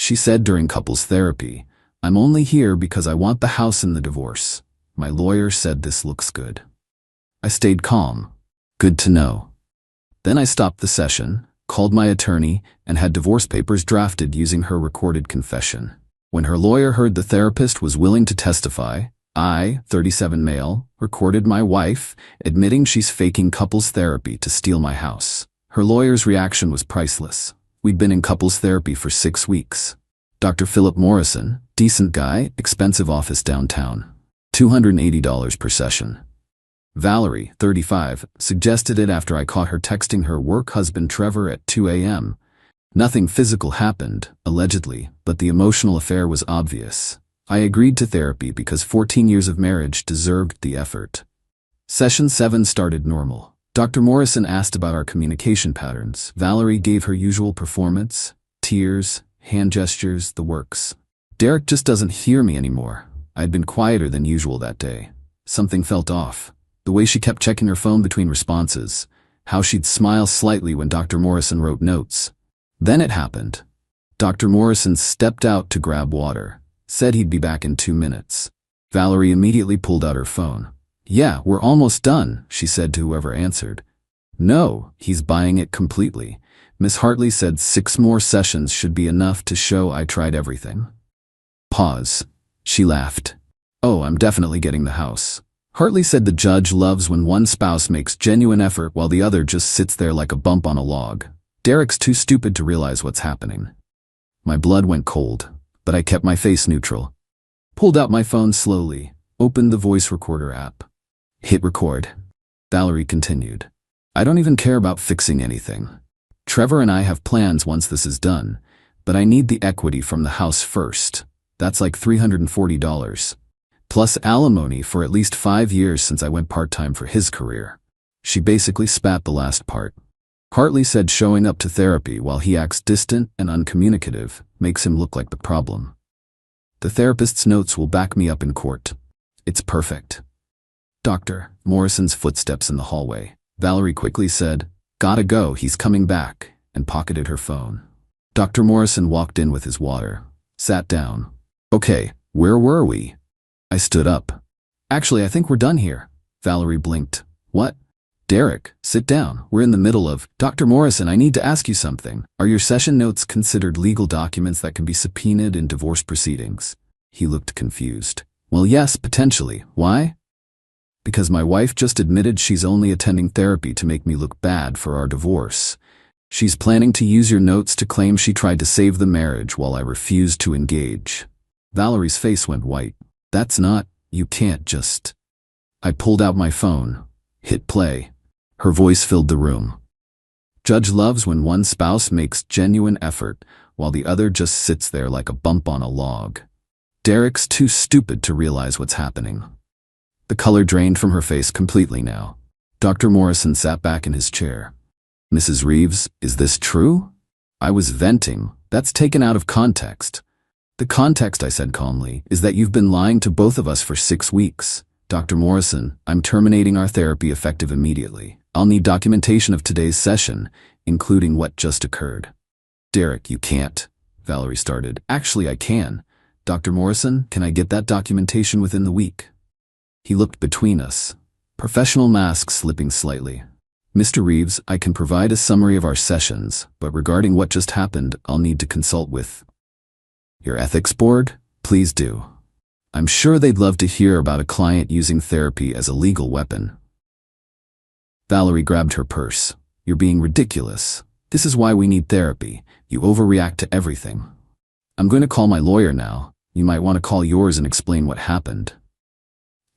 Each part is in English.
She said during couples therapy, "I'm only here because I want the house and the divorce. My lawyer said this looks good." I stayed calm. Good to know. Then I stopped the session, called my attorney, and had divorce papers drafted using her recorded confession. When her lawyer heard the therapist was willing to testify, I, 37 male, recorded my wife, admitting she's faking couples therapy to steal my house. Her lawyer's reaction was priceless. We'd been in couples therapy for 6 weeks. Dr. Philip Morrison, decent guy, expensive office downtown. $280 per session. Valerie, 35, suggested it after I caught her texting her work husband Trevor at 2 a.m. Nothing physical happened, allegedly, but the emotional affair was obvious. I agreed to therapy because 14 years of marriage deserved the effort. Session 7 started normal. Dr. Morrison asked about our communication patterns. Valerie gave her usual performance, tears, hand gestures, the works. Derek just doesn't hear me anymore. I'd been quieter than usual that day. Something felt off. The way she kept checking her phone between responses, how she'd smile slightly when Dr. Morrison wrote notes. Then it happened. Dr. Morrison stepped out to grab water, said he'd be back in 2 minutes. Valerie immediately pulled out her phone. "Yeah, we're almost done," she said to whoever answered. "No, he's buying it completely. Miss Hartley said 6 more sessions should be enough to show I tried everything." Pause. She laughed. "Oh, I'm definitely getting the house." Hartley said the judge loves when one spouse makes genuine effort while the other just sits there like a bump on a log. Derek's too stupid to realize what's happening. My blood went cold, but I kept my face neutral. Pulled out my phone slowly, opened the voice recorder app. Hit record. Valerie continued. "I don't even care about fixing anything. Trevor and I have plans once this is done, but I need the equity from the house first. That's like $340. Plus alimony for at least 5 years since I went part-time for his career." She basically spat the last part. Hartley said showing up to therapy while he acts distant and uncommunicative makes him look like the problem. "The therapist's notes will back me up in court. It's perfect." Dr. Morrison's footsteps in the hallway. Valerie quickly said, "Gotta go, he's coming back," and pocketed her phone. Dr. Morrison walked in with his water, sat down. "Okay, where were we?" I stood up. "Actually, I think we're done here." Valerie blinked. "What?" "Derek, sit down. We're in the middle of—" "Dr. Morrison, I need to ask you something. Are your session notes considered legal documents that can be subpoenaed in divorce proceedings?" He looked confused. "Well, yes, potentially. Why?" "Because my wife just admitted she's only attending therapy to make me look bad for our divorce. She's planning to use your notes to claim she tried to save the marriage while I refused to engage." Valerie's face went white. "That's not— you can't just—" I pulled out my phone, hit play. Her voice filled the room. "Judge loves when one spouse makes genuine effort while the other just sits there like a bump on a log. Derek's too stupid to realize what's happening." The color drained from her face completely now. Dr. Morrison sat back in his chair. "Mrs. Reeves, is this true?" I was venting. "That's taken out of context." "The context," I said calmly, "is that you've been lying to both of us for 6 weeks. Dr. Morrison, I'm terminating our therapy effective immediately. I'll need documentation of today's session, including what just occurred." "Derek, you can't," Valerie started. "Actually, I can. Dr. Morrison, can I get that documentation within the week?" He looked between us, professional mask slipping slightly. "Mr. Reeves, I can provide a summary of our sessions, but regarding what just happened, I'll need to consult with your ethics board. Please do. I'm sure they'd love to hear about a client using therapy as a legal weapon." Valerie grabbed her purse. "You're being ridiculous. This is why we need therapy. You overreact to everything. I'm going to call my lawyer now. You might want to call yours and explain what happened."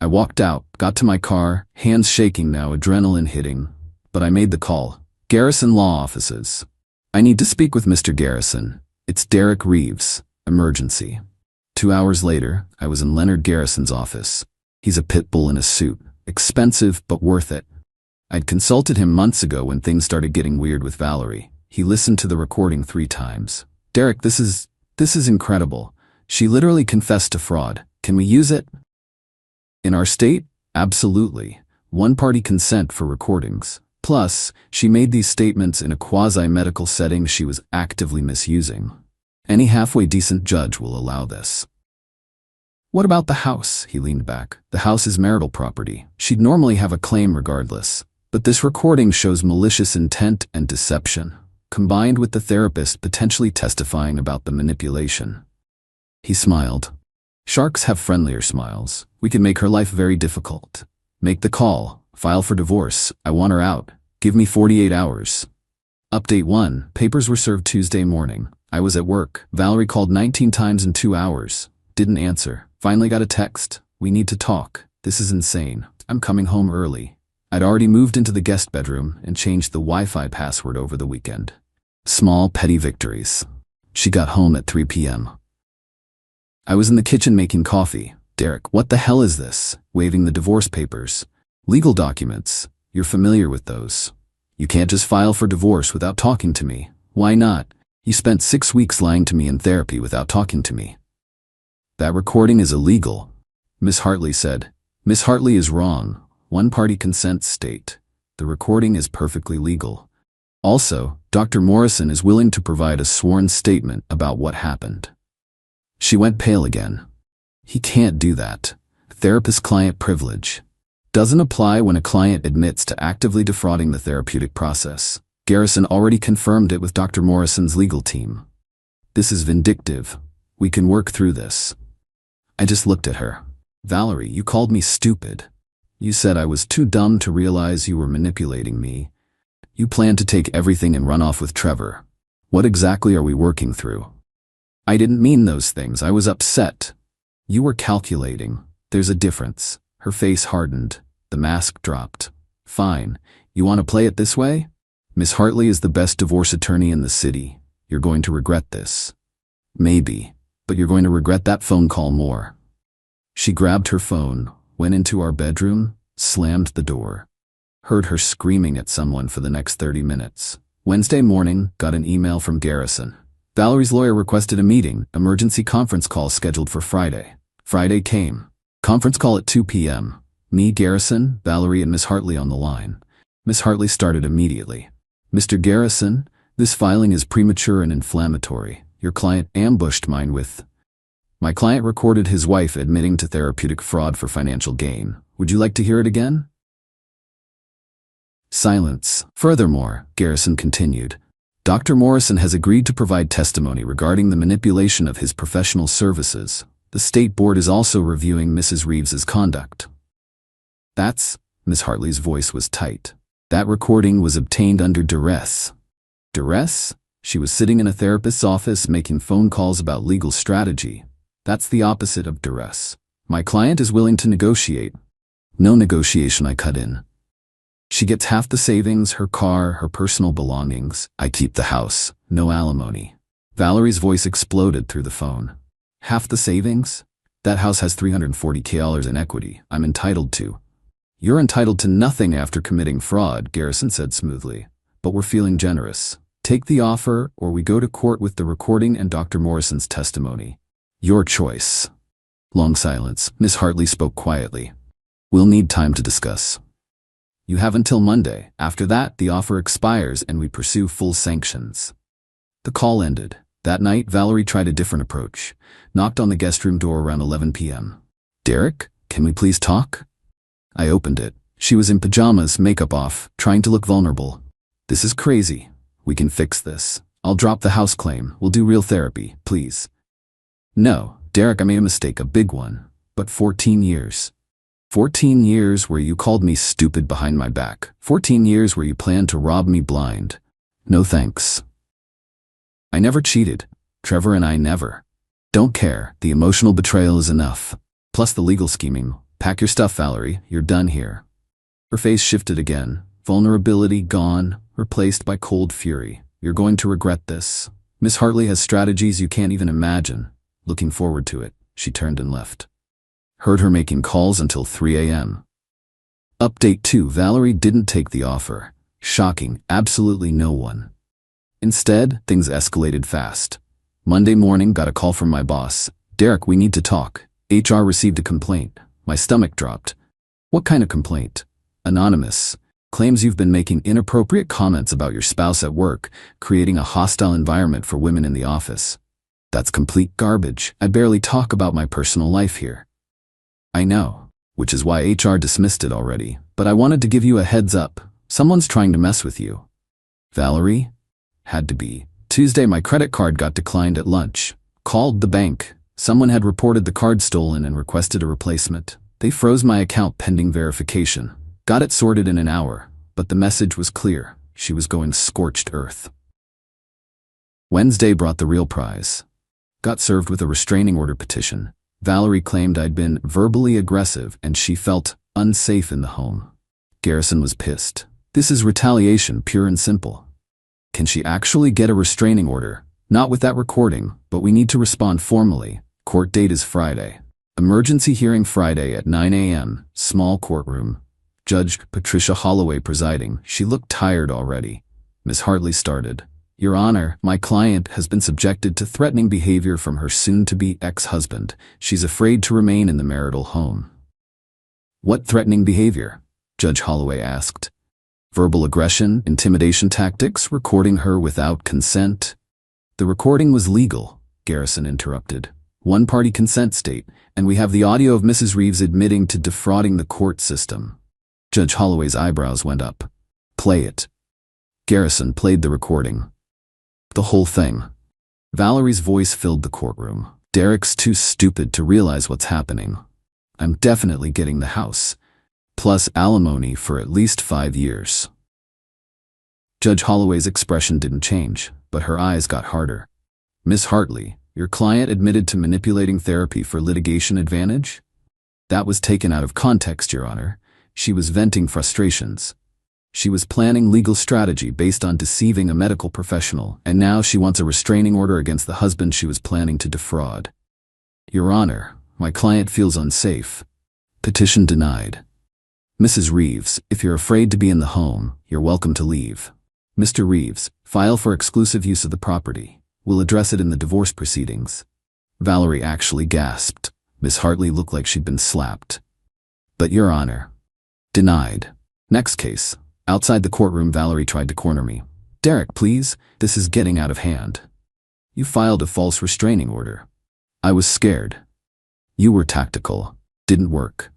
I walked out, got to my car, hands shaking now, adrenaline hitting. But I made the call. "Garrison Law Offices. I need to speak with Mr. Garrison. It's Derek Reeves. Emergency." 2 hours later, I was in Leonard Garrison's office. He's a pit bull in a suit. Expensive, but worth it. I'd consulted him months ago when things started getting weird with Valerie. He listened to the recording 3 times. "Derek, this is incredible. She literally confessed to fraud. Can we use it?" "In our state? Absolutely. One-party consent for recordings. Plus, she made these statements in a quasi-medical setting she was actively misusing. Any halfway decent judge will allow this. What about the house? He leaned back. The house is marital property. She'd normally have a claim regardless. But this recording shows malicious intent and deception, combined with the therapist potentially testifying about the manipulation. He smiled. Sharks have friendlier smiles. We can make her life very difficult. Make the call. File for divorce. I want her out. Give me 48 hours. Update 1. Papers were served Tuesday morning. I was at work. Valerie called 19 times in 2 hours. Didn't answer. Finally got a text. We need to talk. This is insane. I'm coming home early. I'd already moved into the guest bedroom and changed the Wi-Fi password over the weekend. Small, petty victories. She got home at 3 p.m. I was in the kitchen making coffee. Derek, what the hell is this? Waving the divorce papers. Legal documents. You're familiar with those. You can't just file for divorce without talking to me. Why not? You spent 6 weeks lying to me in therapy without talking to me. That recording is illegal, Miss Hartley said. Miss Hartley is wrong. One-party consent state. The recording is perfectly legal. Also, Dr. Morrison is willing to provide a sworn statement about what happened. She went pale again. He can't do that. Therapist-client privilege doesn't apply when a client admits to actively defrauding the therapeutic process. Garrison already confirmed it with Dr. Morrison's legal team. This is vindictive. We can work through this. I just looked at her. Valerie, you called me stupid. You said I was too dumb to realize you were manipulating me. You planned to take everything and run off with Trevor. What exactly are we working through? I didn't mean those things. I was upset. You were calculating. There's a difference. Her face hardened. The mask dropped. Fine. You want to play it this way? Miss Hartley is the best divorce attorney in the city. You're going to regret this. Maybe. But you're going to regret that phone call more. She grabbed her phone, went into our bedroom, slammed the door. Heard her screaming at someone for the next 30 minutes. Wednesday morning, got an email from Garrison. Valerie's lawyer requested a meeting, emergency conference call scheduled for Friday. Friday came. Conference call at 2 p.m. Me, Garrison, Valerie, and Miss Hartley on the line. Miss Hartley started immediately. Mr. Garrison, this filing is premature and inflammatory. Your client ambushed mine with... My client recorded his wife admitting to therapeutic fraud for financial gain. Would you like to hear it again? Silence. Furthermore, Garrison continued, Dr. Morrison has agreed to provide testimony regarding the manipulation of his professional services. The state board is also reviewing Mrs. Reeves's conduct. That's... Miss Hartley's voice was tight. That recording was obtained under duress. Duress? She was sitting in a therapist's office making phone calls about legal strategy. That's the opposite of duress. My client is willing to negotiate. No negotiation, I cut in. She gets half the savings, her car, her personal belongings. I keep the house. No alimony. Valerie's voice exploded through the phone. Half the savings? That house has $340,000 in equity. I'm entitled to. You're entitled to nothing after committing fraud, Garrison said smoothly. But we're feeling generous. Take the offer, or we go to court with the recording and Dr. Morrison's testimony. Your choice. Long silence. Miss Hartley spoke quietly. We'll need time to discuss. You have until Monday. After that, the offer expires and we pursue full sanctions. The call ended. That night, Valerie tried a different approach. Knocked on the guest room door around 11 p.m. Derek, can we please talk? I opened it. She was in pajamas, makeup off, trying to look vulnerable. This is crazy. We can fix this. I'll drop the house claim. We'll do real therapy, please. No, Derek, I made a mistake, a big one. But 14 years. 14 years where you called me stupid behind my back. 14 years where you planned to rob me blind. No thanks. I never cheated. Trevor and I never. Don't care. The emotional betrayal is enough. Plus the legal scheming. Pack your stuff, Valerie. You're done here. Her face shifted again. Vulnerability gone, replaced by cold fury. You're going to regret this. Miss Hartley has strategies you can't even imagine. Looking forward to it. She turned and left. Heard her making calls until 3 a.m. Update 2. Valerie didn't take the offer. Shocking. Absolutely no one. Instead, things escalated fast. Monday morning, got a call from my boss. Derek, we need to talk. HR received a complaint. My stomach dropped. What kind of complaint? Anonymous. Claims you've been making inappropriate comments about your spouse at work, creating a hostile environment for women in the office. That's complete garbage. I barely talk about my personal life here. I know, which is why HR dismissed it already, but I wanted to give you a heads up. Someone's trying to mess with you. Valerie? Had to be. Tuesday my credit card got declined at lunch. Called the bank. Someone had reported the card stolen and requested a replacement. They froze my account pending verification. Got it sorted in an hour, but the message was clear. She was going scorched earth. Wednesday brought the real prize. Got served with a restraining order petition. Valerie claimed I'd been verbally aggressive and she felt unsafe in the home. Garrison was pissed. This is retaliation, pure and simple. Can she actually get a restraining order? Not with that recording, but we need to respond formally. Court date is Friday. Emergency hearing Friday at 9 a.m., small courtroom. Judge Patricia Holloway presiding. She looked tired already. Ms. Hartley started. Your Honor, my client has been subjected to threatening behavior from her soon-to-be ex-husband. She's afraid to remain in the marital home. What threatening behavior? Judge Holloway asked. Verbal aggression, intimidation tactics, recording her without consent. The recording was legal, Garrison interrupted. One-party consent state, and we have the audio of Mrs. Reeves admitting to defrauding the court system. Judge Holloway's eyebrows went up. Play it. Garrison played the recording. The whole thing. Valerie's voice filled the courtroom. Derek's too stupid to realize what's happening. I'm definitely getting the house. Plus alimony for at least 5 years. Judge Holloway's expression didn't change, but her eyes got harder. Miss Hartley, your client admitted to manipulating therapy for litigation advantage? That was taken out of context, Your Honor. She was venting frustrations. She was planning legal strategy based on deceiving a medical professional, and now she wants a restraining order against the husband she was planning to defraud. Your Honor, my client feels unsafe. Petition denied. Mrs. Reeves, if you're afraid to be in the home, you're welcome to leave. Mr. Reeves, file for exclusive use of the property. We'll address it in the divorce proceedings. Valerie actually gasped. Miss Hartley looked like she'd been slapped. But Your Honor. Denied. Next case. Outside the courtroom, Valerie tried to corner me. Derek, please, this is getting out of hand. You filed a false restraining order. I was scared. You were tactical. Didn't work.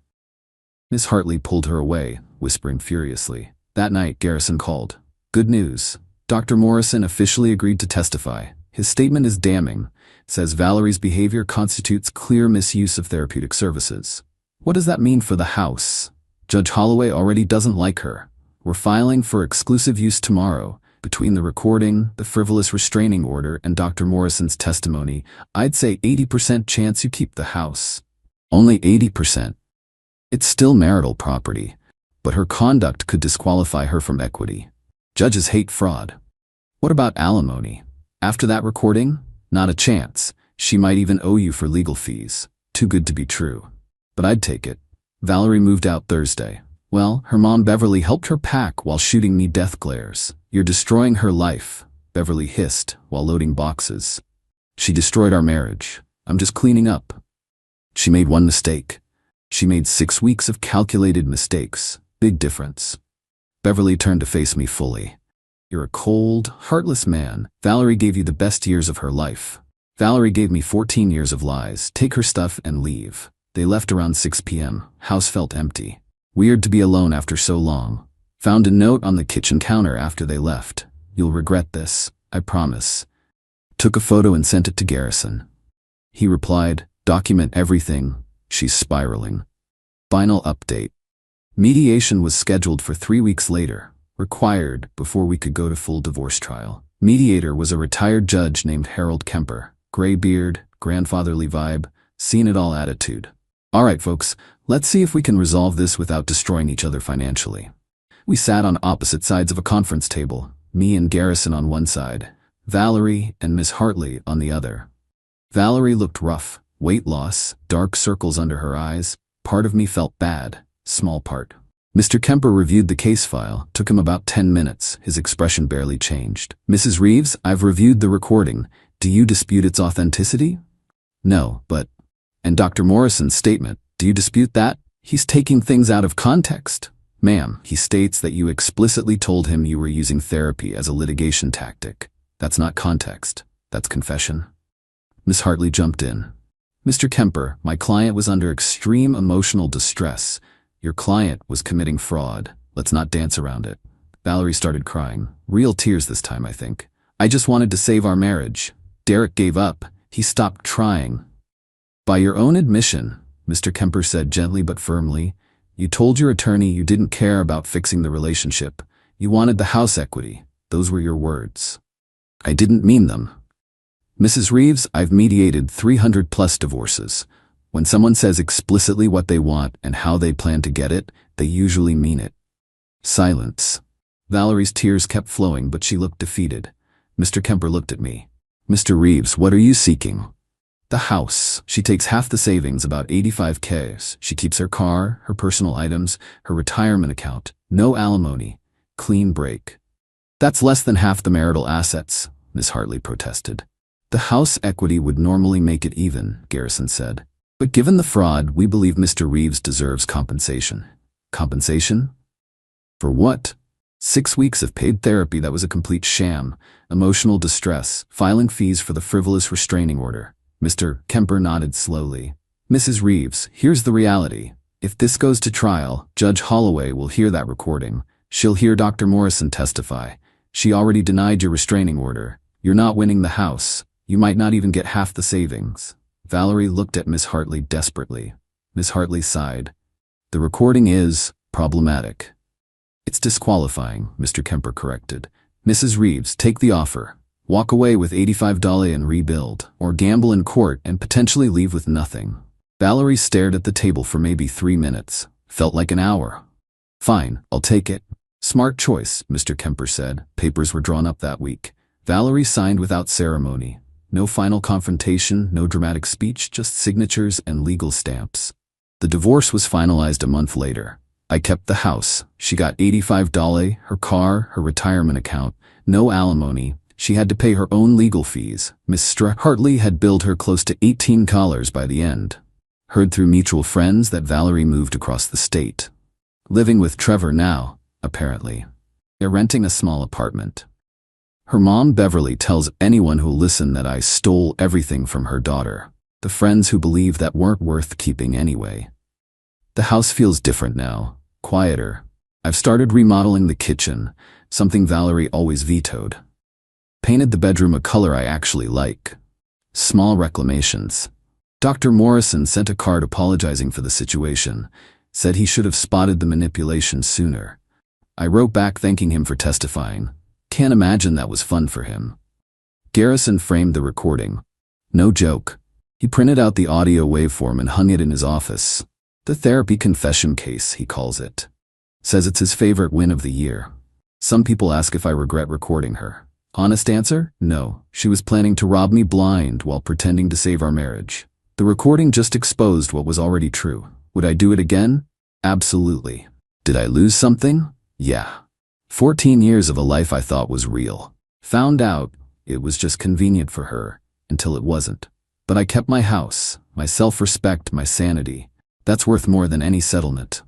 Miss Hartley pulled her away, whispering furiously. That night, Garrison called. Good news. Dr. Morrison officially agreed to testify. His statement is damning. Says Valerie's behavior constitutes clear misuse of therapeutic services. What does that mean for the house? Judge Holloway already doesn't like her. We're filing for exclusive use tomorrow. Between the recording, the frivolous restraining order, and Dr. Morrison's testimony, I'd say 80% chance you keep the house. Only 80%. It's still marital property, but her conduct could disqualify her from equity. Judges hate fraud. What about alimony? After that recording? Not a chance. She might even owe you for legal fees. Too good to be true. But I'd take it. Valerie moved out Thursday. Well, her mom Beverly helped her pack while shooting me death glares. You're destroying her life, Beverly hissed while loading boxes. She destroyed our marriage. I'm just cleaning up. She made one mistake. She made 6 weeks of calculated mistakes. Big difference. Beverly turned to face me fully. You're a cold, heartless man. Valerie gave you the best years of her life. Valerie gave me 14 years of lies. Take her stuff and leave. They left around 6 p.m. House felt empty. Weird to be alone after so long. Found a note on the kitchen counter after they left. You'll regret this, I promise. Took a photo and sent it to Garrison. He replied, document everything. She's spiraling. Final update. Mediation was scheduled for 3 weeks later, required before we could go to full divorce trial. Mediator was a retired judge named Harold Kemper. Gray beard, grandfatherly vibe, seen-it-all attitude. All right, folks, let's see if we can resolve this without destroying each other financially. We sat on opposite sides of a conference table, me and Garrison on one side, Valerie and Miss Hartley on the other. Valerie looked rough, weight loss, dark circles under her eyes. Part of me felt bad, small part. Mr. Kemper reviewed the case file. Took him about 10 minutes. His expression barely changed. Mrs. Reeves, I've reviewed the recording. Do you dispute its authenticity? No, but... And Dr. Morrison's statement, do you dispute that? He's taking things out of context. Ma'am, he states that you explicitly told him you were using therapy as a litigation tactic. That's not context. That's confession. Miss Hartley jumped in. Mr. Kemper, my client was under extreme emotional distress. Your client was committing fraud. Let's not dance around it. Valerie started crying. Real tears this time, I think. I just wanted to save our marriage. Derek gave up. He stopped trying. By your own admission, Mr. Kemper said gently but firmly, you told your attorney you didn't care about fixing the relationship. You wanted the house equity. Those were your words. I didn't mean them. Mrs. Reeves, I've mediated 300+ divorces. When someone says explicitly what they want and how they plan to get it, they usually mean it. Silence. Valerie's tears kept flowing, but she looked defeated. Mr. Kemper looked at me. Mr. Reeves, what are you seeking? The house. She takes half the savings, about $85K. She keeps her car, her personal items, her retirement account. No alimony. Clean break. That's less than half the marital assets, Miss Hartley protested. The house equity would normally make it even, Garrison said. But given the fraud, we believe Mr. Reeves deserves compensation. Compensation? For what? 6 weeks of paid therapy that was a complete sham, emotional distress, filing fees for the frivolous restraining order. Mr. Kemper nodded slowly. Mrs. Reeves, here's the reality. If this goes to trial, Judge Holloway will hear that recording. She'll hear Dr. Morrison testify. She already denied your restraining order. You're not winning the house. You might not even get half the savings. Valerie looked at Miss Hartley desperately. Miss Hartley sighed. The recording is problematic. It's disqualifying, Mr. Kemper corrected. Mrs. Reeves, take the offer. Walk away with $85 and rebuild, or gamble in court and potentially leave with nothing. Valerie stared at the table for maybe 3 minutes. Felt like an hour. Fine, I'll take it. Smart choice, Mr. Kemper said. Papers were drawn up that week. Valerie signed without ceremony. No final confrontation, no dramatic speech, just signatures and legal stamps. The divorce was finalized a month later. I kept the house. She got $85, her car, her retirement account, no alimony. She had to pay her own legal fees. Mr. Hartley had billed her close to $18 by the end. Heard through mutual friends that Valerie moved across the state. Living with Trevor now, apparently. They're renting a small apartment. Her mom, Beverly, tells anyone who'll listen that I stole everything from her daughter. The friends who believe that weren't worth keeping anyway. The house feels different now. Quieter. I've started remodeling the kitchen, something Valerie always vetoed. Painted the bedroom a color I actually like. Small reclamations. Dr. Morrison sent a card apologizing for the situation, said he should have spotted the manipulation sooner. I wrote back thanking him for testifying. Can't imagine that was fun for him. Garrison framed the recording. No joke. He printed out the audio waveform and hung it in his office. The therapy confession case, he calls it. Says it's his favorite win of the year. Some people ask if I regret recording her. Honest answer? No. She was planning to rob me blind while pretending to save our marriage. The recording just exposed what was already true. Would I do it again? Absolutely. Did I lose something? Yeah. 14 years of a life I thought was real. Found out it was just convenient for her, until it wasn't. But I kept my house, my self-respect, my sanity. That's worth more than any settlement.